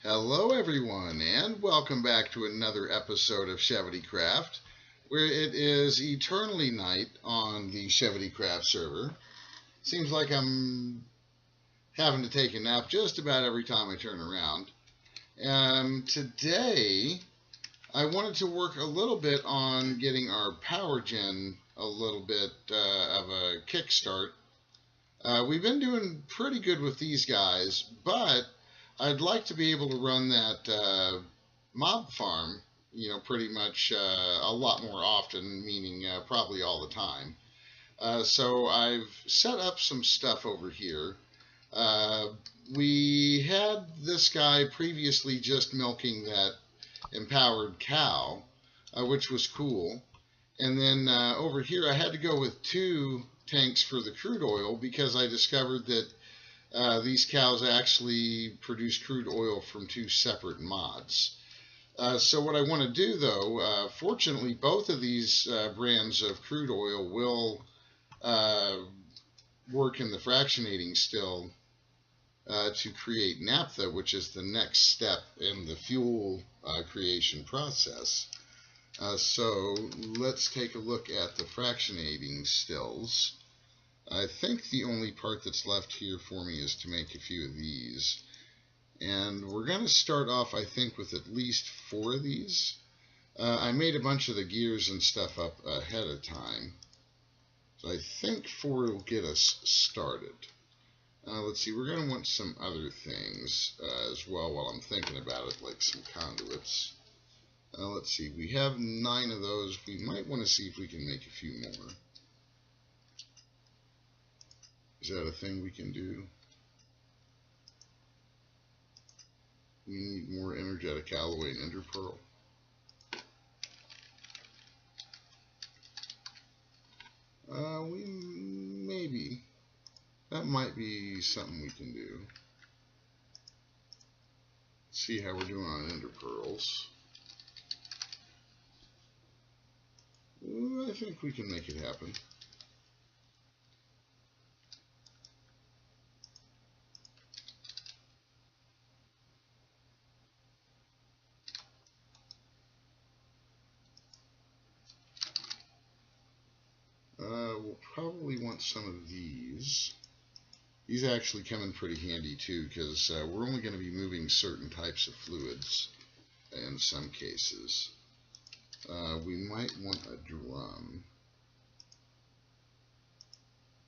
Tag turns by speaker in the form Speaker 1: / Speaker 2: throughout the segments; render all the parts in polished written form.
Speaker 1: Hello, everyone, and welcome back to another episode of SchevityCraft, where it is eternally night on the SchevityCraft server. Seems like I'm having to take a nap just about every time I turn around. Today, I wanted to work a little bit on getting our power gen a little bit of a kickstart. We've been doing pretty good with these guys, but I'd like to be able to run that mob farm, pretty much a lot more often, meaning probably all the time. So I've set up some stuff over here. Uh, we had this guy previously just milking that empowered cow, which was cool. And then over here, I had to go with two tanks for the crude oil because I discovered that these cows actually produce crude oil from two separate mods. So what I want to do, though, fortunately, both of these brands of crude oil will work in the fractionating still to create naphtha, which is the next step in the fuel creation process. So let's take a look at the fractionating stills. I think the only part that's left here for me is to make a few of these. And we're going to start off, I think, with at least 4 of these. I made a bunch of the gears and stuff up ahead of time. So I think 4 will get us started. Let's see, we're going to want some other things as well while I'm thinking about it, like some conduits. Let's see, we have 9 of those. We might want to see if we can make a few more. Is that a thing we can do? We need more energetic alloy and enderpearl. Maybe. That might be something we can do. Let's see how we're doing on enderpearls. I think we can make it happen. We'll probably want some of these. These actually come in pretty handy too, because we're only going to be moving certain types of fluids in some cases. We might want a drum.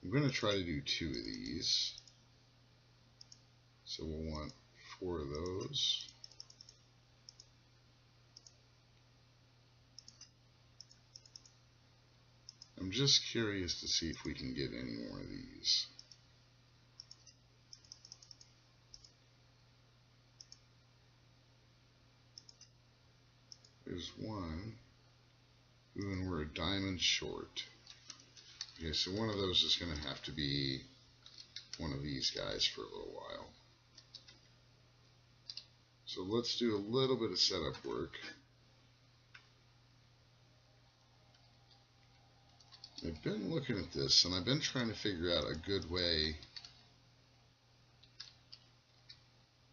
Speaker 1: I'm going to try to do 2 of these. So we'll want 4 of those. I'm just curious to see if we can get any more of these. There's one. Ooh, and we're a diamond short. Okay, so one of those is going to have to be one of these guys for a little while. So let's do a little bit of setup work. I've been looking at this and I've been trying to figure out a good way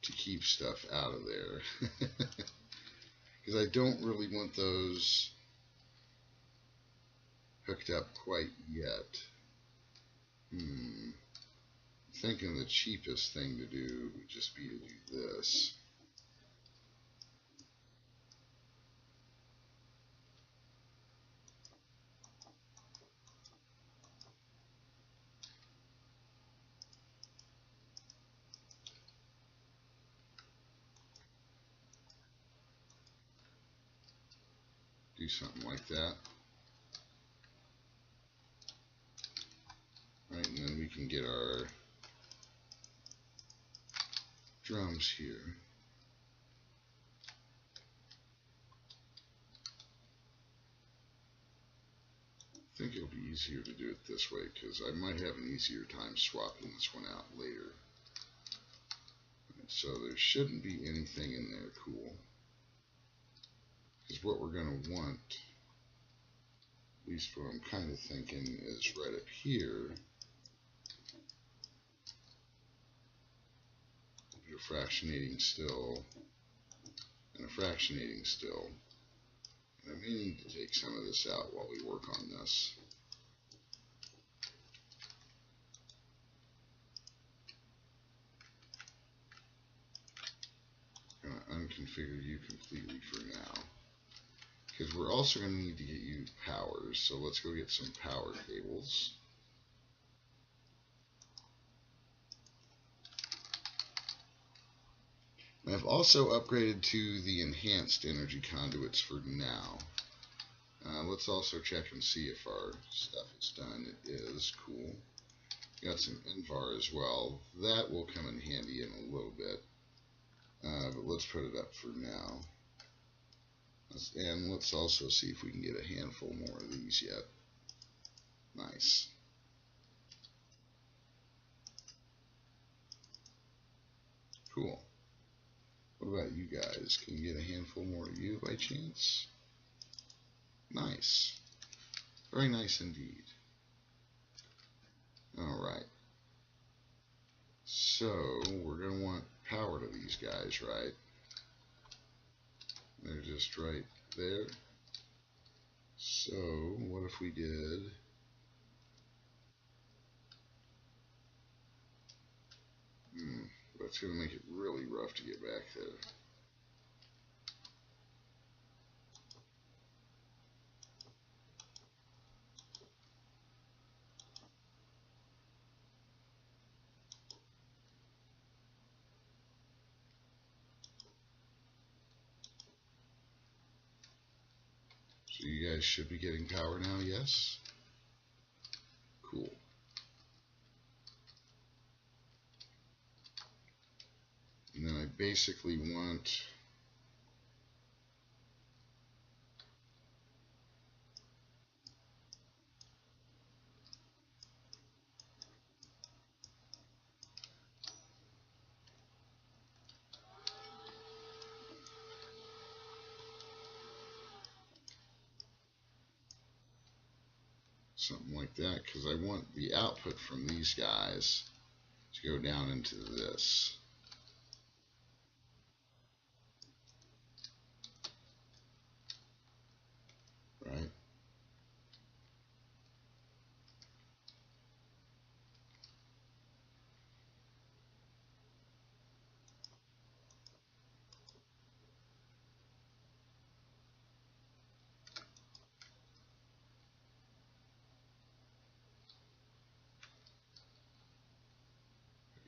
Speaker 1: to keep stuff out of there. Because I don't really want those hooked up quite yet. I'm thinking the cheapest thing to do would just be to do this. Do something like that. Right, and then we can get our drums here. I think it'll be easier to do it this way because I might have an easier time swapping this one out later. Right, so there shouldn't be anything in there cool. Because what we're going to want, at least what I'm kind of thinking, is right up here. You're fractionating still. and a fractionating still. And I may need to take some of this out while we work on this. I'm going to unconfigure you completely for now, because we're also going to need to get you powers. So let's go get some power cables. I've also upgraded to the enhanced energy conduits for now. Let's also check and see if our stuff is done. It is. Cool. Got some Invar as well. That will come in handy in a little bit. But let's put it up for now. And let's also see if we can get a handful more of these yet. Nice. Cool. What about you guys? Can you get a handful more of you by chance? Nice. Very nice indeed. Alright. So, we're going to want power to these guys, right? They're just right there. So, what if we did... That's going to make it really rough to get back there. So you guys should be getting power now, yes? Cool. And then I basically want... something like that, because I want the output from these guys to go down into this. Right?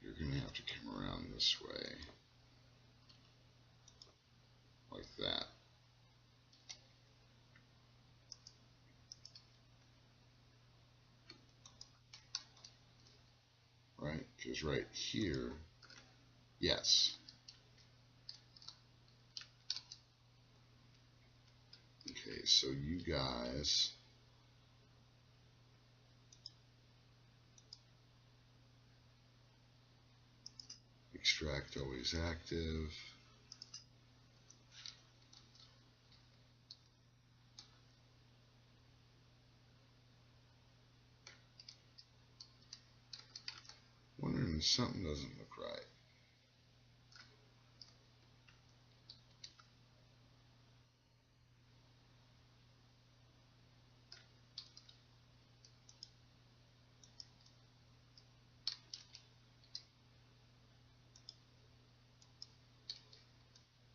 Speaker 1: You're going to have to come around this way. Like that. Right? Because right here, yes. Okay, so you guys... Extract always active. Wondering if something doesn't look right.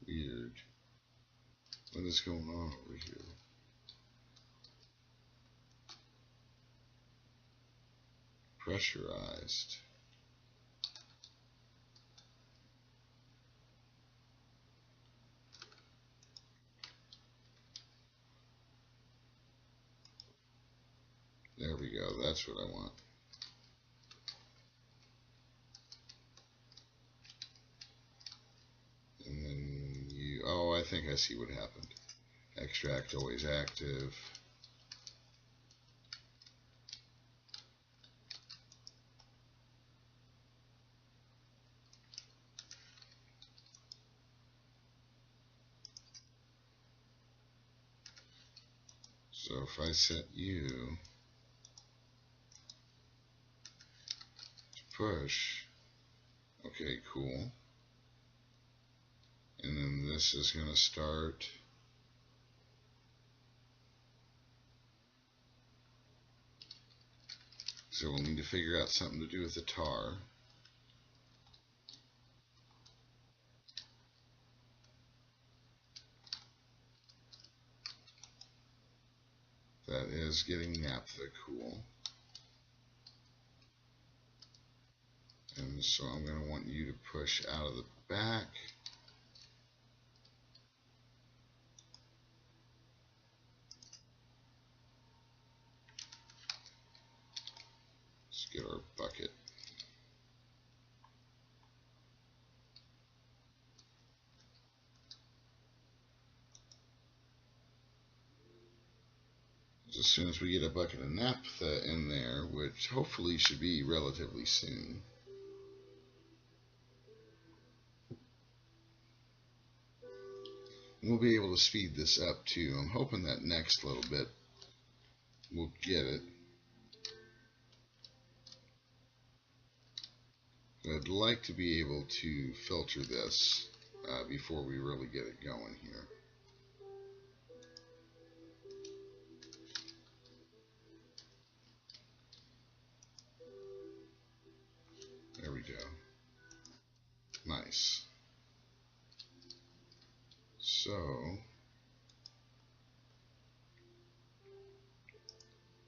Speaker 1: Weird. What is going on over here? Pressurized. There we go. That's what I want. And then you... Oh, I think I see what happened. Extract always active. So if I set you to push, okay, cool. And then this is going to start. So we'll need to figure out something to do with the tar. That is getting naphtha, cool. And so I'm going to want you to push out of the back. Let's get our bucket. As soon as we get a bucket of naphtha in there, which hopefully should be relatively soon, we'll be able to speed this up too. I'm hoping that next little bit we'll get it. I'd like to be able to filter this before we really get it going here. There we go. Nice. So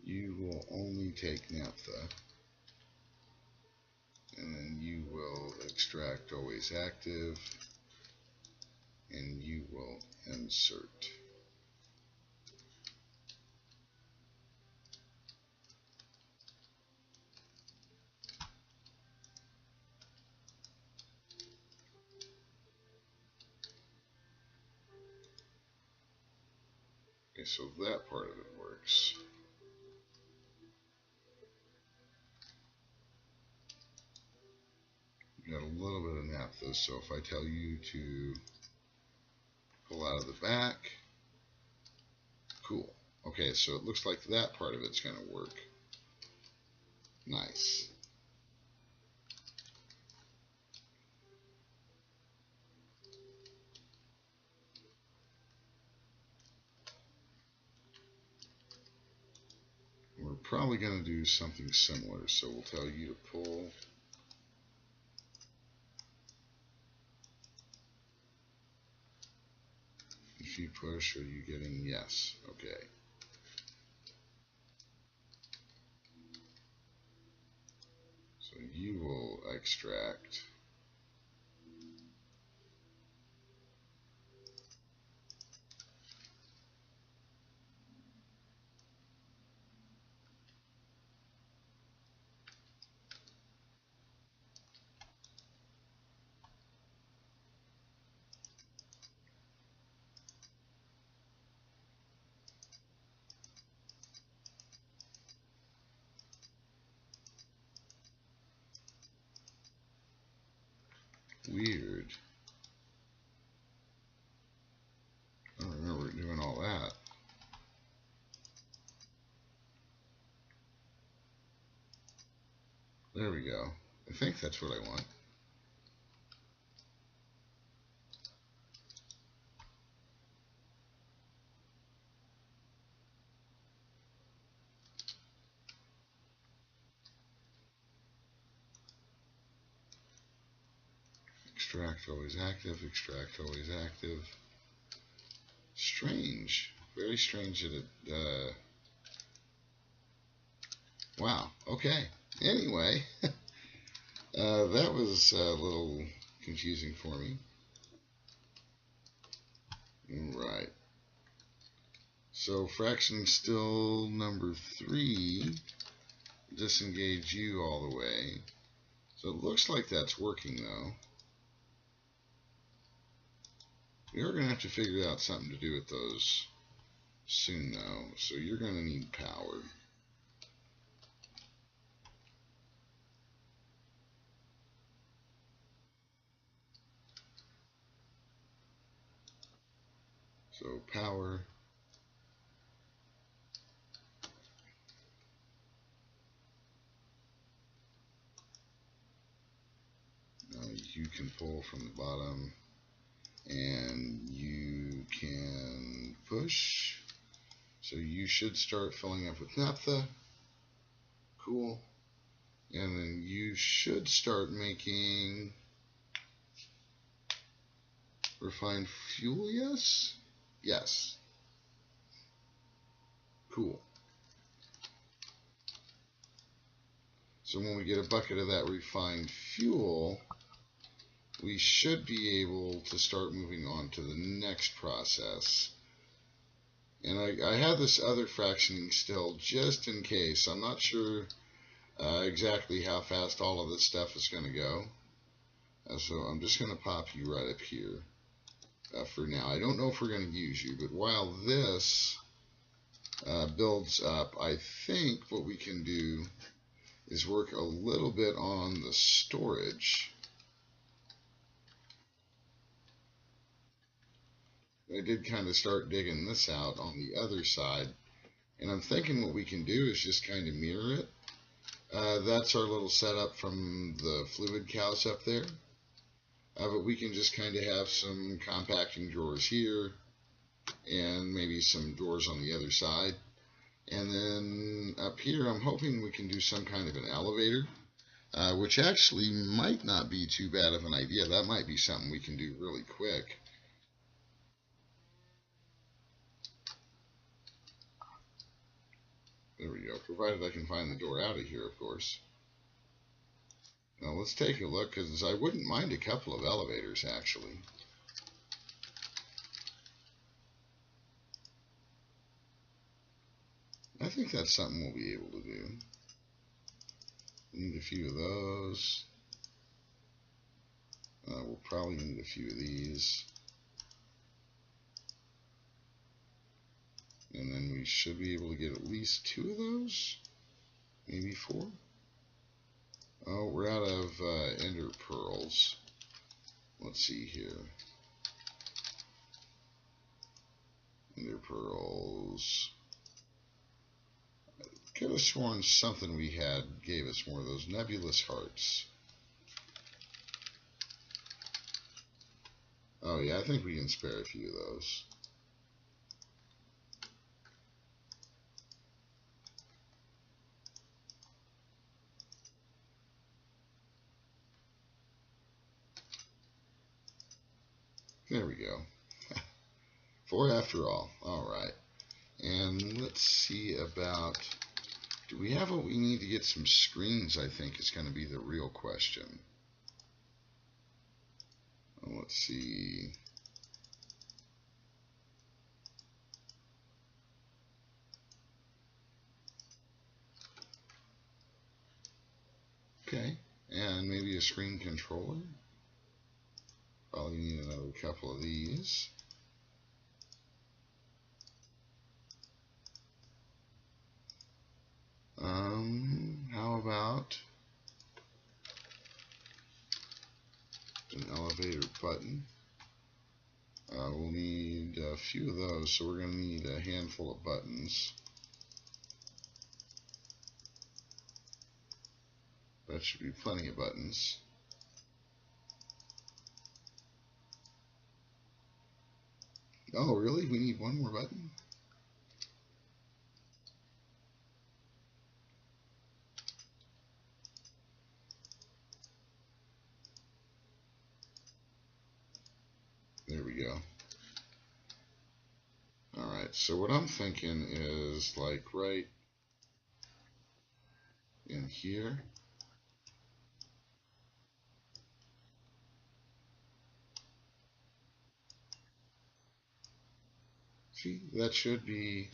Speaker 1: you will only take naphtha, and then you will extract always active, and you will insert. Okay, so that part of it works. Got a little bit of naphtha, so if I tell you to pull out of the back, cool. Okay, so it looks like that part of it's going to work. Nice. We're probably going to do something similar, so we'll tell you to pull. If you push, are you getting yes? Okay. So you will extract. Weird. I don't remember doing all that. There we go. I think that's what I want. Extract always active, extract always active. Strange. Very strange that it, wow, okay. Anyway, that was a little confusing for me. Right. So fractioning still number 3. Disengage you all the way. So it looks like that's working though. We are going to have to figure out something to do with those soon though. So you're going to need power. So power. You can pull from the bottom, and push. So you should start filling up with naphtha. Cool. And then you should start making refined fuel, yes? Yes. Cool. So when we get a bucket of that refined fuel, we should be able to start moving on to the next process. And I have this other fractioning still just in case. I'm not sure exactly how fast all of this stuff is going to go. So I'm just going to pop you right up here for now. I don't know if we're going to use you, but while this builds up, I think what we can do is work a little bit on the storage. I did kind of start digging this out on the other side, and I'm thinking what we can do is just kind of mirror it. That's our little setup from the fluid cows up there, but we can just kind of have some compacting drawers here and maybe some drawers on the other side, and then up here I'm hoping we can do some kind of an elevator, which actually might not be too bad of an idea. That might be something we can do really quick. There we go, provided I can find the door out of here, of course. Now let's take a look, because I wouldn't mind a couple of elevators, actually. I think that's something we'll be able to do. Need a few of those. We'll probably need a few of these. And then we should be able to get at least 2 of those. Maybe 4. Oh, we're out of ender pearls. Let's see here. Ender pearls. I could have sworn something we had gave us more of those nebulous hearts. Oh yeah, I think we can spare a few of those. There we go. 4 after all. Alright. And let's see about... Do we have what we need to get some screens, I think, is going to be the real question. Let's see. Okay. And maybe a screen controller. Probably need another couple of these. How about an elevator button? We'll need a few of those, so we're going to need a handful of buttons. That should be plenty of buttons. Oh, really? We need one more button? There we go. Alright, so what I'm thinking is like right in here. See, that should be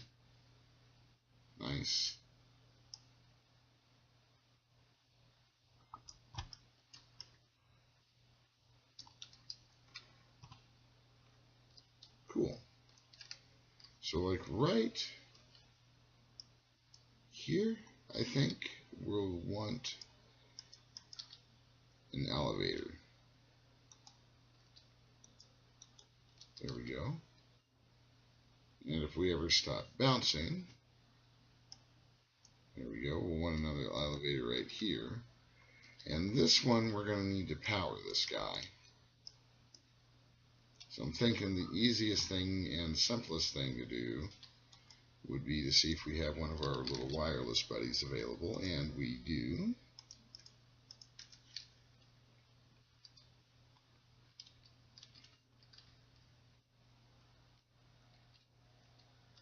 Speaker 1: nice. Cool. So like right here, I think we'll want an elevator. There we go. And if we ever stop bouncing, there we go, we'll want another elevator right here. And this one, we're going to need to power this guy. So I'm thinking the easiest thing and simplest thing to do would be to see if we have one of our little wireless buddies available, and we do.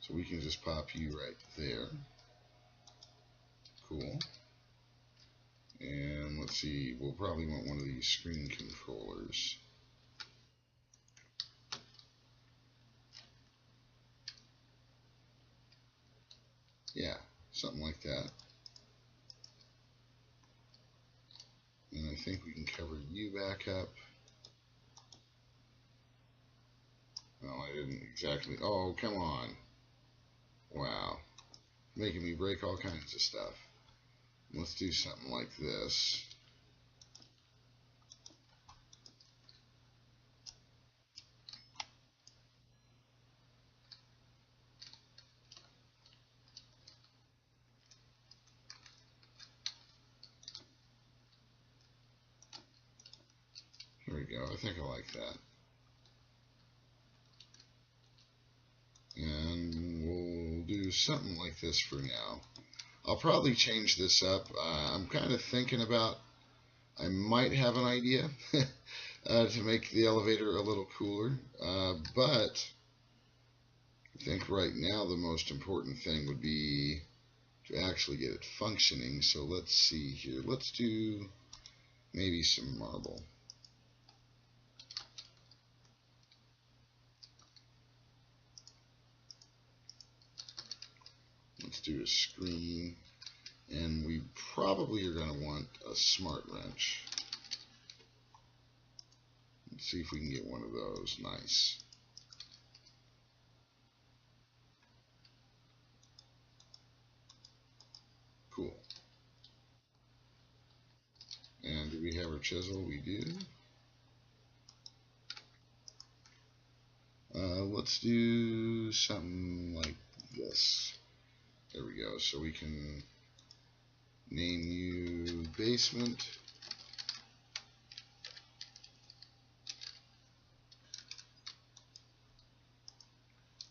Speaker 1: So we can just pop you right there. Cool. And let's see, we'll probably want one of these screen controllers. Yeah, something like that. And I think we can cover you back up. Well, I didn't exactly. Oh, come on. Wow. Making me break all kinds of stuff. Let's do something like this. Here we go. I think I like that. And we'll do something like this for now. I'll probably change this up. I'm kind of thinking about, I might have an idea to make the elevator a little cooler, but I think right now the most important thing would be to actually get it functioning. So let's see here. Let's do maybe some marble. Let's do a screen, and we probably are going to want a smart wrench. Let's see if we can get one of those. Nice. Cool. And do we have our chisel? We do. Let's do something like this. There we go. So we can name you basement.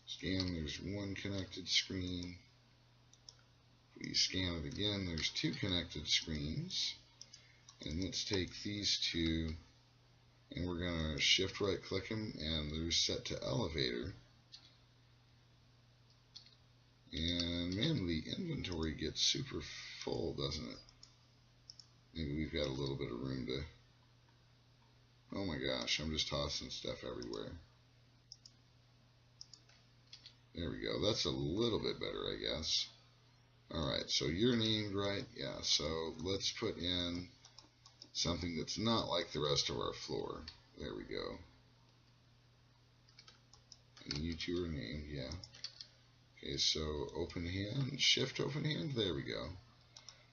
Speaker 1: Scan, there's one connected screen. If we scan it again, there's two connected screens. And let's take these two, and we're going to shift right click them, and they're set to elevator. And man, the inventory gets super full, doesn't it? Maybe we've got a little bit of room to... Oh my gosh, I'm just tossing stuff everywhere. There we go. That's a little bit better, I guess. Alright, so you're named right. Yeah, so let's put in something that's not like the rest of our floor. There we go. And you two are named, yeah. Okay, so open hand, shift open hand, there we go.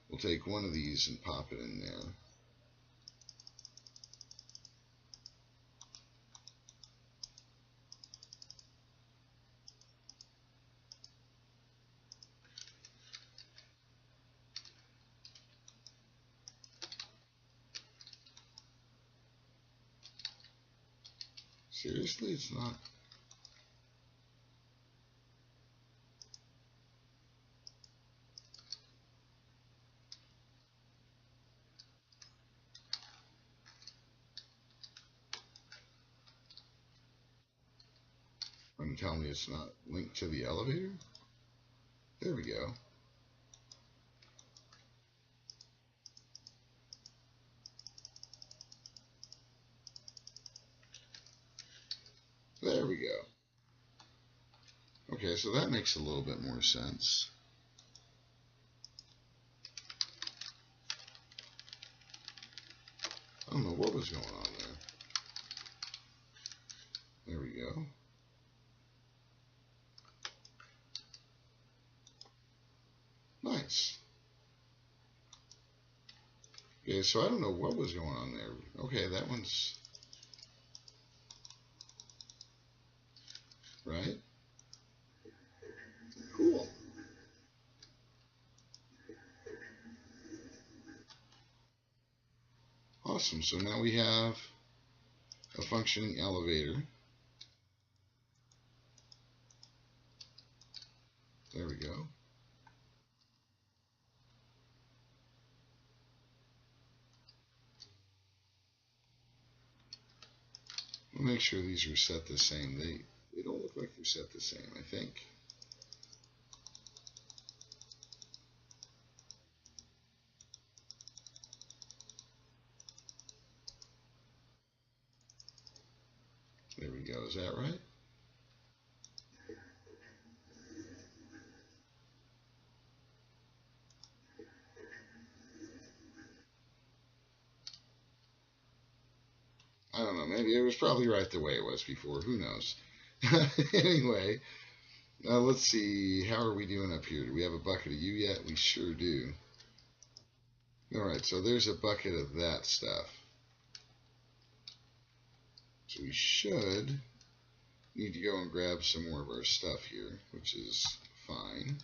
Speaker 1: We'll take one of these and pop it in there. Seriously, it's not. Going to tell me it's not linked to the elevator? There we go. There we go. Okay, so that makes a little bit more sense. I don't know what was going on there. There we go. Nice. Okay, so I don't know what was going on there. Okay, that one's... Right? Cool. Awesome. So now we have a functioning elevator. There we go. We'll make sure these are set the same. They don't look like they're set the same, I think. There we go. Is that right? I don't know. Maybe it was probably right the way it was before. Who knows? Anyway, let's see. How are we doing up here? Do we have a bucket of you yet? We sure do. Alright, so there's a bucket of that stuff. So we should need to go and grab some more of our stuff here, which is fine.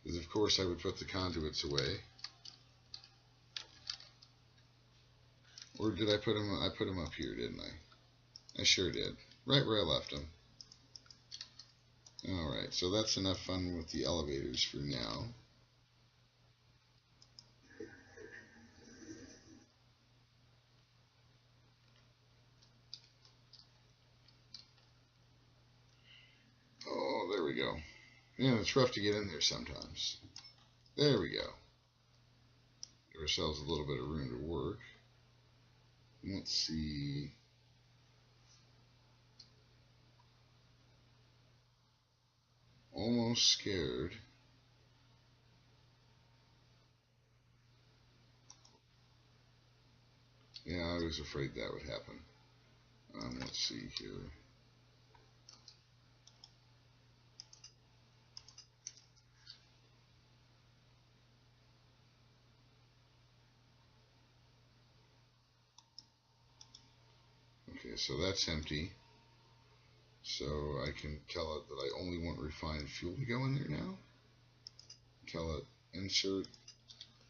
Speaker 1: Because of course I would put the conduits away. Or did I put them? I put them up here, didn't I? I sure did. Right where I left them. Alright, so that's enough fun with the elevators for now. Oh, there we go. Yeah, it's rough to get in there sometimes. There we go. Give ourselves a little bit of room to work. Let's see. Almost scared. Yeah, I was afraid that would happen. Let's see here. Okay, so that's empty. So I can tell it that I only want refined fuel to go in there now. Tell it insert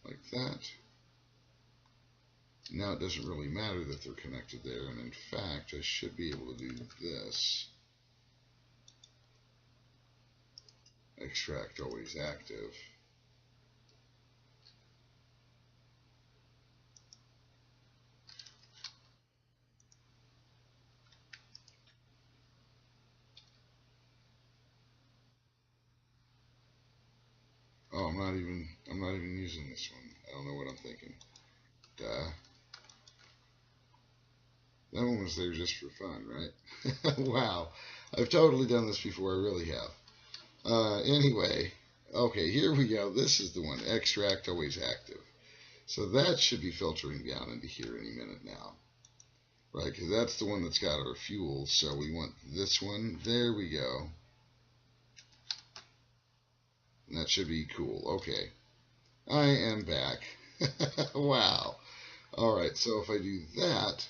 Speaker 1: like that. Now it doesn't really matter that they're connected there, and in fact I should be able to do this. Extract always active. Oh, I'm not even using this one. I don't know what I'm thinking. Duh. That one was there just for fun, right? Wow. I've totally done this before, I really have. Anyway, okay, here we go. This is the one, extract always active. So that should be filtering down into here any minute now. Right, because that's the one that's got our fuel, so we want this one. There we go. And that should be cool. Okay. I am back. Wow. Alright, so if I do that,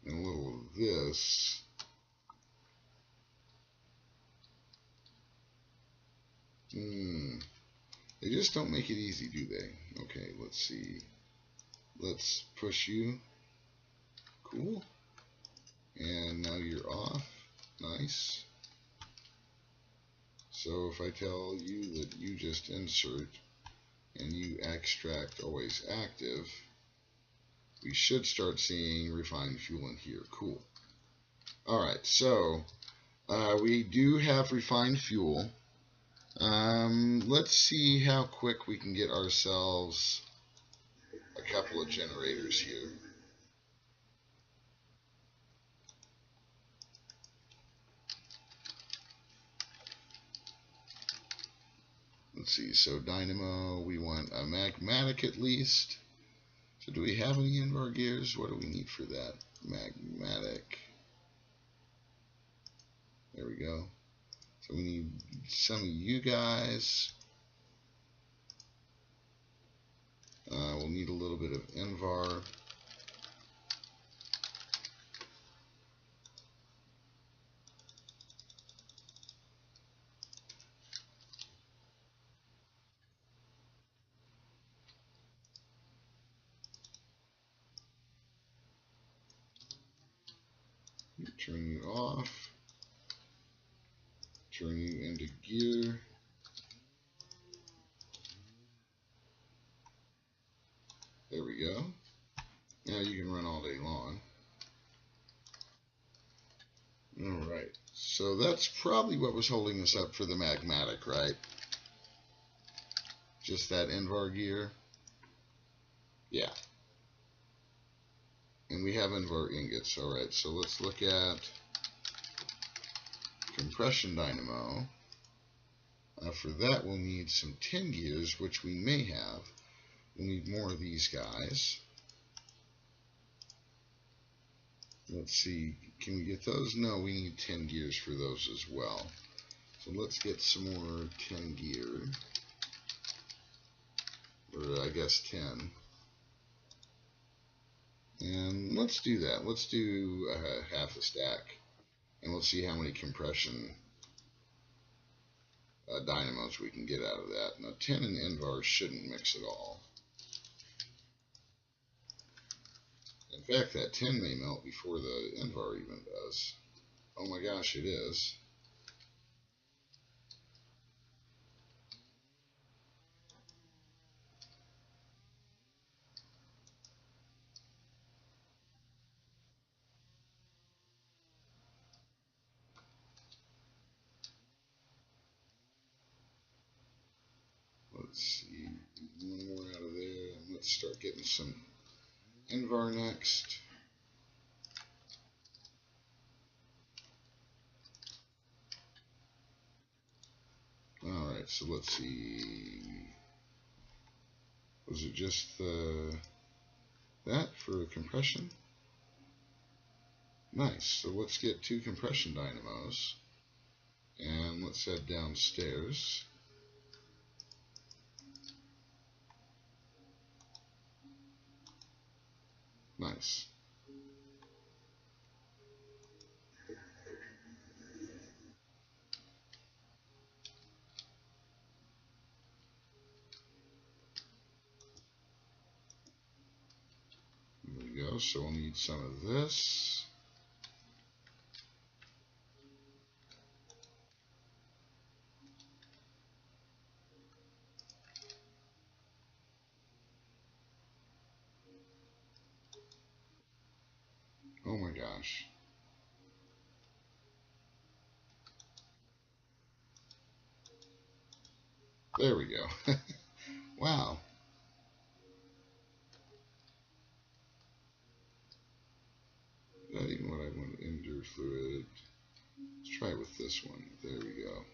Speaker 1: and a little of this, they just don't make it easy, do they? Okay, let's see. Let's push you. Cool. And now you're off. Nice. So if I tell you that you just insert and you extract always active, we should start seeing refined fuel in here. Cool. Alright, so we do have refined fuel. Let's see how quick we can get ourselves a couple of generators here. Let's see, so dynamo, we want a magmatic at least. So do we have any invar gears? What do we need for that? Magmatic. There we go. So we need some of you guys. We'll need a little bit of invar. turn you off, turn you into gear. There we go. Now you can run all day long. Alright, so that's probably what was holding us up for the magmatic, right? Just that Invar gear. Yeah. And we have Invar ingots. Alright, so let's look at compression dynamo. For that we'll need some tin gears, which we may have. We'll need more of these guys. Let's see, can we get those? No, we need 10 gears for those as well. So let's get some more 10 gear. Or I guess 10. And let's do that. Let's do half a stack. And let's see how many compression dynamos we can get out of that. Now 10 and Invar shouldn't mix at all. In fact, that 10 may melt before the Invar even does. Oh my gosh, it is. Let's see, one more out of there, and let's start getting some Invar next. Alright, so let's see. Was it just that for compression? Nice, so let's get 2 compression dynamos. And let's head downstairs. Nice. There we go, so we'll need some of this. Oh my gosh. There we go. Wow. Is that even what I want? Endure fluid. Let's try it with this one. There we go.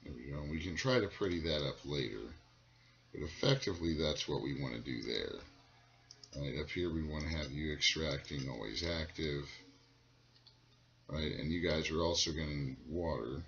Speaker 1: There we go. And we can try to pretty that up later. But effectively, that's what we want to do there. Right, up here we want to have you extracting always active. Right, and you guys are also going to need water.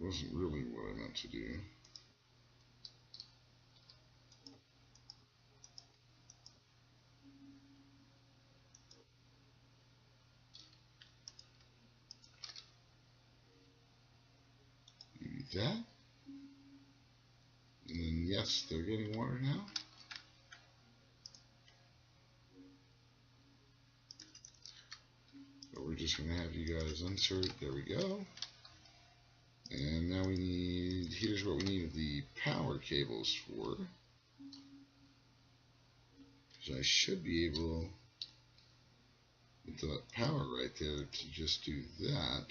Speaker 1: Wasn't really what I meant to do. Maybe that. And then yes, they're getting water now. But we're just going to have you guys insert. There we go. And now we need, here's what we need the power cables for. So I should be able, with the power right there, to just do that.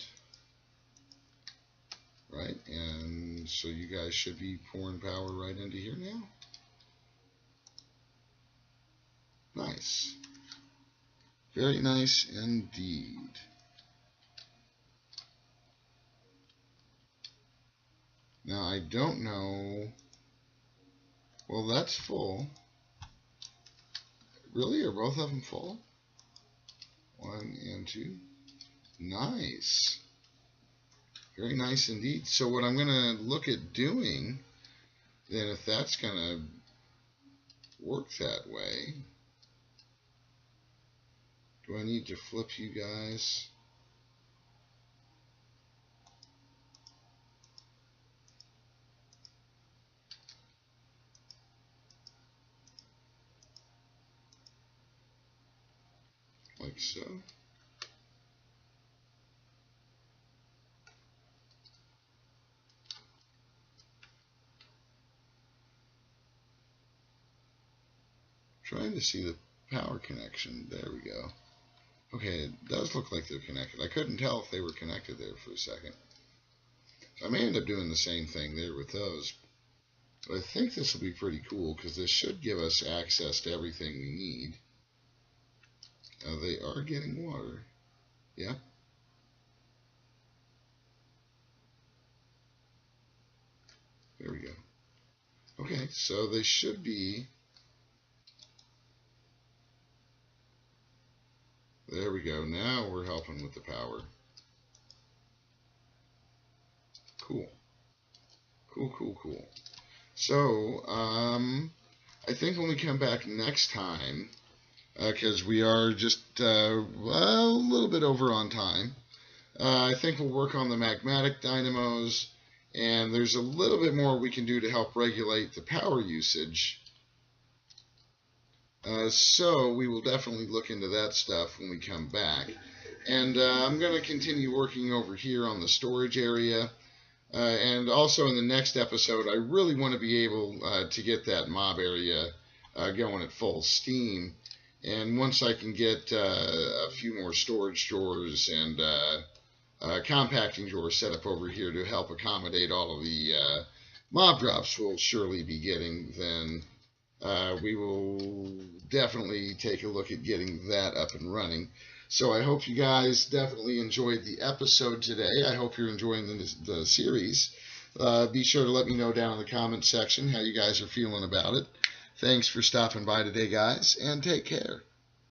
Speaker 1: Right, and so you guys should be pouring power right into here now. Nice. Very nice indeed. Now I don't know Well, that's full. Really? Are both of them full? 1 and 2. Nice. Very nice indeed. So what I'm going to look at doing, then, if that's going to work that way, do I need to flip you guys? Like so. Trying to see the power connection. There we go. Okay, it does look like they're connected. I couldn't tell if they were connected there for a second. So I may end up doing the same thing there with those. But I think this will be pretty cool because this should give us access to everything we need. They are getting water. Yeah. There we go. Okay, so they should be. There we go. Now we're helping with the power. Cool. Cool, cool, cool. So, I think when we come back next time, because we are just a little bit over on time, I think we'll work on the magmatic dynamos, and there's a little bit more we can do to help regulate the power usage. So we will definitely look into that stuff when we come back. And I'm going to continue working over here on the storage area. And also in the next episode, I really want to be able to get that mob area going at full steam. And once I can get a few more storage drawers and compacting drawers set up over here to help accommodate all of the mob drops we'll surely be getting, then we will definitely take a look at getting that up and running. So I hope you guys definitely enjoyed the episode today. I hope you're enjoying the series. Be sure to let me know down in the comment section how you guys are feeling about it. Thanks for stopping by today, guys, and take care.